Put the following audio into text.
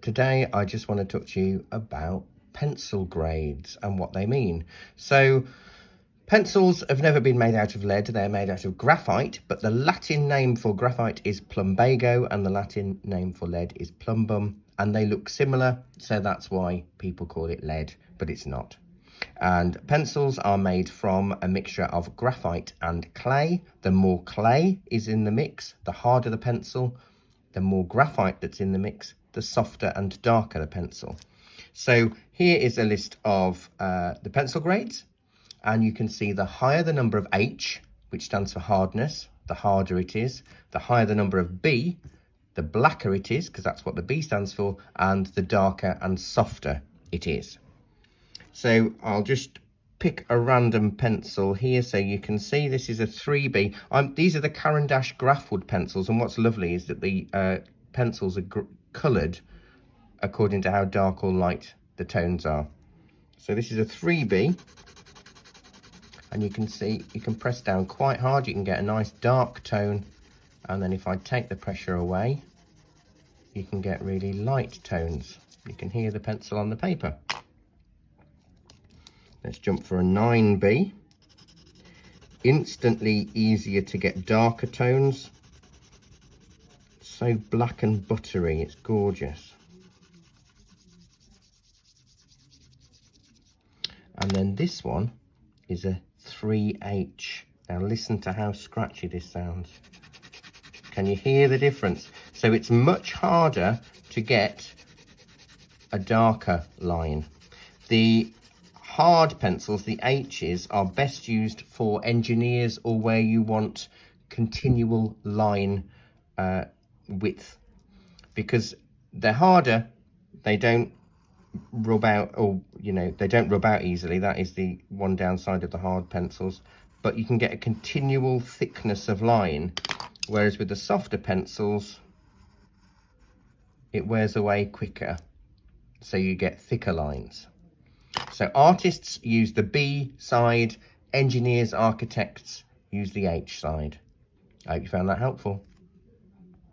Today I just want to talk to you about pencil grades and what they mean. So pencils have never been made out of lead, they're made out of graphite, but the Latin name for graphite is plumbago and the Latin name for lead is plumbum, and they look similar, so that's why people call it lead, but it's not. And pencils are made from a mixture of graphite and clay. The more clay is in the mix, the harder the pencil. The more graphite that's in the mix, the softer and darker the pencil. So here is a list of the pencil grades, and you can see the higher the number of H, which stands for hardness, the harder it is. The higher the number of B, the blacker it is, because that's what the B stands for, and the darker and softer it is. So I'll just pick a random pencil here so you can see this is a 3B. These are the Caran d'Ache Graphwood pencils, and what's lovely is that the pencils are coloured according to how dark or light the tones are. So this is a 3B, and you can see you can press down quite hard, you can get a nice dark tone, and then if I take the pressure away you can get really light tones. You can hear the pencil on the paper. Let's jump for a 9B. Instantly easier to get darker tones. So black and buttery, it's gorgeous. And then this one is a 3H. Now listen to how scratchy this sounds. Can you hear the difference? So it's much harder to get a darker line. The hard pencils, the H's, are best used for engineers or where you want continual line width, because they're harder, they don't rub out, or they don't rub out easily. That is the one downside of the hard pencils, but you can get a continual thickness of line, whereas with the softer pencils it wears away quicker, so you get thicker lines. So artists use the B side, engineers, architects use the H side. I hope you found that helpful.